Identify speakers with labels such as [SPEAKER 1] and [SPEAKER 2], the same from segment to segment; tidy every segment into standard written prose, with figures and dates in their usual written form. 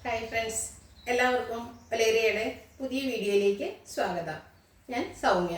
[SPEAKER 1] Hi friends, എല്ലാവർക്കും വലേറിയയുടെ പുതിയ വീഡിയോയിലേക്ക് സ്വാഗതം. ഞാൻ സൗമ്യ.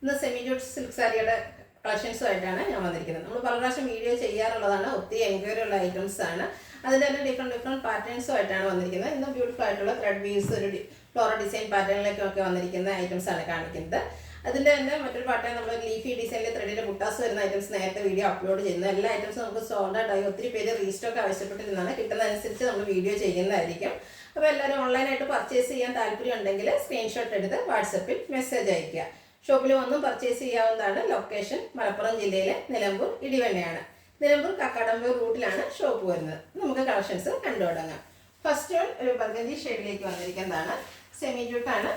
[SPEAKER 1] ഇന്ന് സെമി ജൂട്ട് സിൽക്ക് സാരിയുടെ കളക്ഷൻസുമായിട്ടാണ് ഞാൻ വന്നിരിക്കുന്നത്. നമ്മൾ പല പ്രാവശ്യം വീഡിയോ ചെയ്യാറുള്ളതാണ്, ഒത്തിരി എൻക്വയറി ഉള്ള ഐറ്റംസ് ആണ്. അതിൻ്റെ തന്നെ ഡിഫറെൻറ്റ് പാറ്റേൺസുമായിട്ടാണ് വന്നിരിക്കുന്നത്. ഇന്ന് ബ്യൂട്ടിഫുൾ ആയിട്ടുള്ള ത്രെഡ് വീവ്സ്, ഒരു ഫ്ലോറൽ ഡിസൈൻ പാറ്റേണിലേക്കൊക്കെ വന്നിരിക്കുന്ന ഐറ്റംസ് ആണ് കാണിക്കുന്നത്. അതിൻ്റെ തന്നെ മറ്റൊരു പാറ്റേൺ നമ്മൾ ലീഫി ഡിസൈനിൽ ത്രെഡിൻ്റെ ബുട്ടാസ് വരുന്ന ഐറ്റംസ് നേരത്തെ വീഡിയോ അപ്ലോഡ് ചെയ്യുന്നത്. എല്ലാ ഐറ്റംസും നമുക്ക് സോൾഡ് ഔട്ട് ആയി ഒത്തിരി പേര് റീസ്റ്റോക്ക് ആവശ്യപ്പെട്ടിരുന്നതാണ്. കിട്ടുന്നതനുസരിച്ച് നമ്മൾ വീഡിയോ ചെയ്യുന്നതായിരിക്കും. അപ്പോൾ എല്ലാവരും ഓൺലൈനായിട്ട് പർച്ചേസ് ചെയ്യാൻ താല്പര്യം ഉണ്ടെങ്കിൽ സ്ക്രീൻഷോട്ട് എടുത്ത് വാട്സപ്പിൽ മെസ്സേജ് അയയ്ക്കുക. ഷോപ്പിൽ വന്നും പർച്ചേസ് ചെയ്യാവുന്നതാണ്. ലൊക്കേഷൻ മലപ്പുറം ജില്ലയിലെ നിലമ്പൂർ ഇടിവണ്ണയാണ്. നിലമ്പൂർ കക്കാടമ്പൂർ റൂട്ടിലാണ് ഷോപ്പ് വരുന്നത്. നമുക്ക് കളക്ഷൻസ് കണ്ടു തുടങ്ങാം. ഫസ്റ്റ് വൺ ഒരു ബർഗഞ്ചി ഷെയ്ഡിലേക്ക് വന്നിരിക്കുന്നതാണ്. സെമി ജൂട്ടാണ്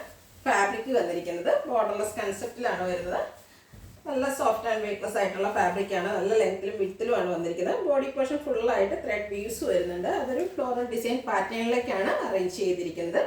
[SPEAKER 1] ഫാബ്രിക് വന്നിരിക്കുന്നത്. ബോർഡർലെസ് കൺസെപ്റ്റിലാണ് വരുന്നത്. നല്ല സോഫ്റ്റ് ആൻഡ് വെയ്റ്റ്ലെസ് ആയിട്ടുള്ള ഫാബ്രിക്കാണ്. നല്ല ലെങ്ത്തിലും വിഡ്ത്തിലുമാണ് വന്നിരിക്കുന്നത്. ബോഡി പോർഷൻ ഫുള്ളായിട്ട് ത്രെഡ് വീവ്സ് വരുന്നുണ്ട്. അതൊരു ഫ്ലോറൽ ഡിസൈൻ പാറ്റേണിലേക്കാണ് അറേഞ്ച് ചെയ്തിരിക്കുന്നത്.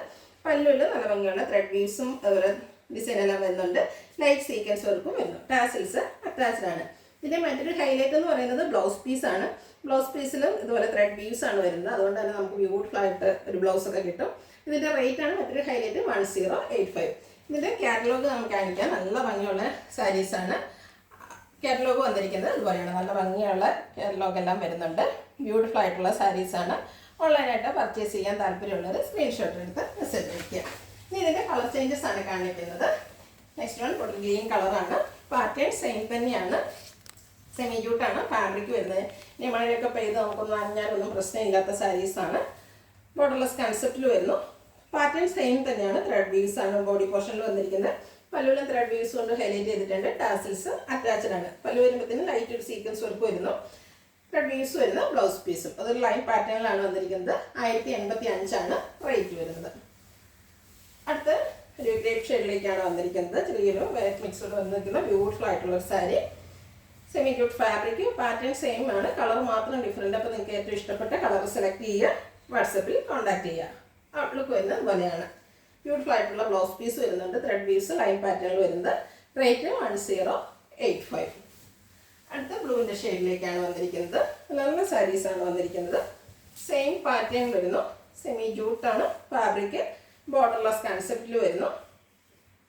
[SPEAKER 1] പല്ലുവിൽ നല്ല ഭംഗിയുള്ള ത്രെഡ് വീവ്സും അതുപോലെ ഡിസൈൻ എല്ലാം വരുന്നുണ്ട്. ലൈറ്റ് സീക്വൻസ് വർക്കും വരുന്നു. ടാസിൽസ് അറ്റാച്ച്ഡ് ആണ്. ഇതിൻ്റെ മറ്റൊരു ഹൈലൈറ്റ് എന്ന് പറയുന്നത് ബ്ലൗസ് പീസാണ്. ബ്ലൗസ് പീസിലും ഇതുപോലെ ത്രെഡ് വീവ്സ് ആണ് വരുന്നത്. അതുകൊണ്ട് തന്നെ നമുക്ക് ബ്യൂട്ടിഫുൾ ആയിട്ട് ഒരു ബ്ലൗസൊക്കെ കിട്ടും. ഇതിൻ്റെ റേറ്റ് ആണ് മറ്റൊരു ഹൈലൈറ്റ് 1085. ഇതിൻ്റെ കാറ്റലോഗ് നമുക്ക് കാണിക്കാം. നല്ല ഭംഗിയുള്ള സാരീസാണ്. കാറ്റലോഗ് വന്നിരിക്കുന്നത് ഇതുപോലെയാണ്. നല്ല ഭംഗിയുള്ള കാറ്റലോഗ് എല്ലാം വരുന്നുണ്ട്. ബ്യൂട്ടിഫുൾ ആയിട്ടുള്ള സാരീസാണ്. ഓൺലൈനായിട്ട് പർച്ചേസ് ചെയ്യാൻ താല്പര്യമുള്ളവർ സ്ക്രീൻഷോട്ട് എടുത്ത് മെസ്സേജ് അയയ്ക്കുക. ഇനി ഇതിൻ്റെ കളർ ചേഞ്ചസ് ആണ് കാണിക്കുന്നത്. നെക്സ്റ്റ് വൺ ഒരു ഗ്രീൻ കളറാണ്. പാറ്റേൺ സെയിം തന്നെയാണ്. സെമി ജൂട്ടാണ് ഫാബ്രിക് വരുന്നത്. ഇനി മഴയൊക്കെ പെയ്ത് നമുക്കൊന്നും അഞ്ഞാലൊന്നും പ്രശ്നമില്ലാത്ത സാരീസാണ്. ബോർഡർലെസ് കൺസെപ്റ്റിൽ വരുന്നു. പാറ്റേൺ സെയിം തന്നെയാണ്. ത്രെഡ് വീവ്സ് ആണ് ബോഡി പോർഷനിൽ വന്നിരിക്കുന്നത്. പല്ലുവിലും ത്രെഡ് വീവ്സ് കൊണ്ട് ഹൈലൈറ്റ് ചെയ്തിട്ടുണ്ട്. ടാസിൽസ് അറ്റാച്ച്ഡ് ആണ്. പല്ലു വരുമ്പോഴത്തേനും ലൈറ്റ് ഒരു സീക്വൻസ് വർക്ക് വരുന്നു. ത്രെഡ് വീവ്സ് വരുന്ന ബ്ലൗസ് പീസും അതൊരു ലൈൻ പാറ്റേണിലാണ് വന്നിരിക്കുന്നത്. 1085 ആണ് റേറ്റ് വരുന്നത്. അടുത്ത് ഒരു ഗ്രേപ്പ് ഷെയ്ഡിലേക്കാണ് വന്നിരിക്കുന്നത്. ചെറിയൊരു വൈറ്റ് മിക്സോട് വന്നിരിക്കുന്ന ബ്യൂട്ടിഫുൾ ആയിട്ടുള്ള ഒരു sari. Semi jute fabric. Pattern same ആണ്, കളർ മാത്രം ഡിഫറെൻറ്റ്. അപ്പോൾ നിങ്ങൾക്ക് ഏറ്റവും ഇഷ്ടപ്പെട്ട കളർ സെലക്ട് ചെയ്യുക, വാട്സപ്പിൽ കോൺടാക്ട് ചെയ്യുക. ഔട്ട്ലുക്ക് വരുന്നത് പോലെയാണ്. ബ്യൂട്ടിഫുൾ ആയിട്ടുള്ള ബ്ലൗസ് പീസ് വരുന്നുണ്ട്. ത്രെഡ് വീവ്സ് ലൈൻ പാറ്റേണിൽ വരുന്നത്. റേറ്റ് 1085. അടുത്ത ബ്ലൂവിൻ്റെ ഷെയ്ഡിലേക്കാണ് വന്നിരിക്കുന്നത്. നല്ല സാരീസാണ് വന്നിരിക്കുന്നത്. സെയിം പാറ്റേൺ വരുന്നു. സെമി ജൂട്ടാണ് ഫാബ്രിക്. ബോർഡർലെസ് കൺസെപ്റ്റിൽ വരുന്നു.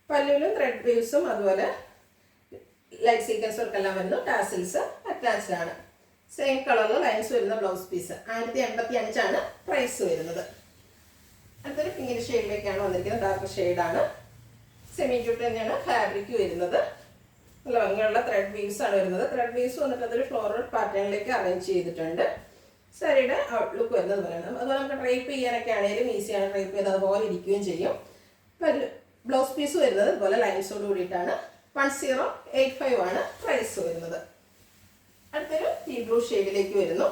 [SPEAKER 1] പല്ലുവിലും ത്രെഡ് വീവ്സും അതുപോലെ ലൈറ്റ് സീക്വൻസ് വർക്കെല്ലാം വരുന്നു. ടാസിൽസ് അറ്റാച്ച്ഡ് ആണ്. സെയിം കളറിൽ ലൈൻസ് വരുന്ന ബ്ലൗസ് പീസ്. 1085 ആണ് പ്രൈസ് വരുന്നത്. അടുത്തൊരു പിങ്കിൻ്റെ ഷെയ്ഡിലേക്കാണ് വന്നിരിക്കുന്നത്. ഡാർക്ക് ഷെയ്ഡാണ്. സെമി ജൂട്ട് തന്നെയാണ് ഫാബ്രിക് വരുന്നത്. നല്ല ഭംഗിയുള്ള ത്രെഡ് വീവ്സ് ആണ് വരുന്നത്. ത്രെഡ് വീവ്സ് വന്നിട്ട് അതൊരു ഫ്ലോറൽ പാറ്റേണിലേക്ക് അറേഞ്ച് ചെയ്തിട്ടുണ്ട്. സാരിയുടെ ഔട്ട്ലുക്ക് വരുന്നത് പോലെയാണ്. അതുപോലെ നമുക്ക് ഡ്രൈപ്പ് ചെയ്യാനൊക്കെ ആണെങ്കിലും ഈസിയാണ്. ഡ്രൈപ്പ് ചെയ്ത് അതുപോലെ ഇരിക്കുകയും ചെയ്യും. ബ്ലൗസ് പീസ് വരുന്നത് ഇതുപോലെ ലൈൻസോട് കൂടിയിട്ടാണ്. 1085 ആണ് പ്രൈസ് വരുന്നത്. അടുത്തൊരു ടീ ബ്ലൂ ഷെയ്ഡിലേക്ക് വരുന്നു.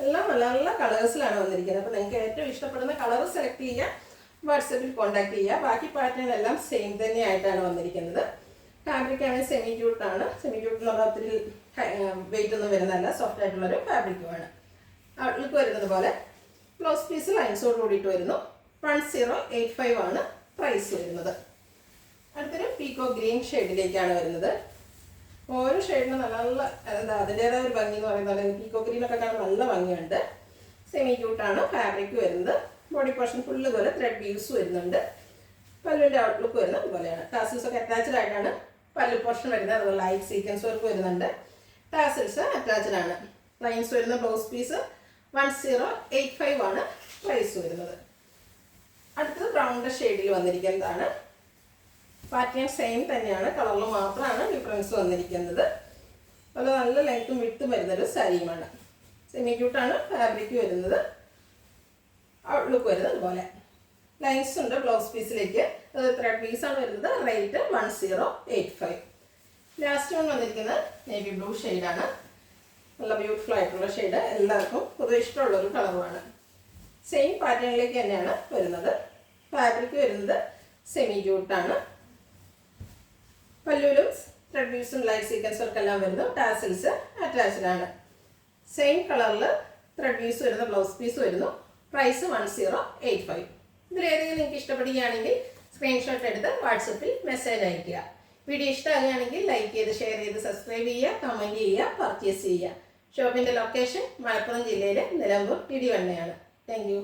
[SPEAKER 1] എല്ലാം നല്ല നല്ല കളേഴ്സിലാണ് വന്നിരിക്കുന്നത്. അപ്പോൾ നിങ്ങൾക്ക് ഏറ്റവും ഇഷ്ടപ്പെടുന്ന കളർ സെലക്ട് ചെയ്യുക, വാട്സപ്പിൽ കോൺടാക്ട് ചെയ്യുക. ബാക്കി പാറ്റേൺ എല്ലാം സെയിം തന്നെയായിട്ടാണ് വന്നിരിക്കുന്നത്. ഫാബ്രിക് ആണെങ്കിൽ സെമി ജൂട്ടാണ്. സെമി ജൂട്ട് എന്ന് പറഞ്ഞാൽ ഒത്തിരി വെയിറ്റ് ഒന്നും വരുന്നതല്ല, സോഫ്റ്റ് ആയിട്ടുള്ളൊരു ഫാബ്രിക്കുമാണ്. ഔട്ട്ലുക്ക് വരുന്നത് പോലെ ബ്ലൗസ് പീസ് ലൈൻസോട് കൂടിയിട്ട് വരുന്നു. 1085 ആണ് പ്രൈസ് വരുന്നത്. അടുത്തൊരു പീക്കോ ഗ്രീൻ ഷെയ്ഡിലേക്കാണ് വരുന്നത്. ഓരോ ഷെയ്ഡിനും നല്ല നല്ല അതിൻ്റേതായ ഒരു ഭംഗി എന്ന് പറയുന്നത്. പീക്കോ ഗ്രീനൊക്കെ കാണാൻ നല്ല ഭംഗിയുണ്ട്. സെമി ജൂട്ടാണ് ഫാബ്രിക് വരുന്നത്. ബോഡി പോർഷൻ ഫുള്ള് പോലെ ത്രെഡ് വീവ്സ് വരുന്നുണ്ട്. പല്ലുവിൻ്റെ ഔട്ട്ലുക്ക് വരുന്നത് ഇതുപോലെയാണ്. ടാസിൽസ് ഒക്കെ അറ്റാച്ച്ഡ് ആയിട്ടാണ് പല്ലു പോർഷൻ വരുന്നത്. അതുപോലെ ലൈറ്റ് സീക്വൻസ് വർക്ക് വരുന്നുണ്ട്. ടാസിൽസ് അറ്റാച്ച്ഡ് ആണ്. ലൈൻസ് വരുന്ന ബ്ലൗസ് പീസ് 1085 ആണ് പ്രൈസ് വരുന്നത്. അടുത്തത് ബ്രൗണിൻ്റെ ഷെയ്ഡിൽ വന്നിരിക്കുന്നതാണ്. പാറ്റേൺ സെയിം തന്നെയാണ്, കളറിൽ മാത്രമാണ് ഡിഫറൻസ് വന്നിരിക്കുന്നത്. അതുപോലെ നല്ല ലെങ്ത്തും വിട്ടും വരുന്നൊരു സാരിയുമാണ്. സെമി ക്യൂട്ടാണ് ഫാബ്രിക് വരുന്നത്. ഔട്ട്ലുക്ക് വരുന്നത് ഇതുപോലെ ലൈൻസ് ഉണ്ട് ബ്ലൗസ് പീസിലേക്ക്. ത്രെഡ് പീസാണ് വരുന്നത്. റേറ്റ് 1085. ലാസ്റ്റ് വൺ വന്നിരിക്കുന്നത് നേവി ബ്ലൂ ഷെയ്ഡാണ്. നല്ല ബ്യൂട്ടിഫുൾ ആയിട്ടുള്ള ഷെയ്ഡ്. എല്ലാവർക്കും പൊതുവെ ഇഷ്ടമുള്ളൊരു കളറുമാണ്. സെയിം പാറ്റേണിലേക്ക് തന്നെയാണ് വരുന്നത്. ഫാബ്രിക് വരുന്നത് സെമി ജൂട്ടാണ്. പല്ലുവിലും ത്രെഡ് വീവ്സും ലൈറ്റ് സീക്വൻസ് വർക്കെല്ലാം വരുന്നു. ടാസിൽസ് അറ്റാച്ച്ഡ് ആണ്. സെയിം കളറിൽ ത്രെഡ് വീവ്സ് വരുന്ന ബ്ലൗസ് പീസ് വരുന്നു. പ്രൈസ് 1085. ഇതിലേതെങ്കിലും നിങ്ങൾക്ക് ഇഷ്ടപ്പെടുകയാണെങ്കിൽ സ്ക്രീൻഷോട്ട് എടുത്ത് വാട്സപ്പിൽ മെസ്സേജ് അയയ്ക്കുക. വീഡിയോ ഇഷ്ടമാകുകയാണെങ്കിൽ ലൈക്ക് ചെയ്ത് ഷെയർ ചെയ്ത് സബ്സ്ക്രൈബ് ചെയ്യുക, കമൻറ്റ് ചെയ്യുക, പർച്ചേസ് ചെയ്യുക. ഷോപ്പിൻ്റെ ലൊക്കേഷൻ മലപ്പുറം ജില്ലയിലെ നിലമ്പൂർ ഇടിവണ്ണയാണ്. Thank you.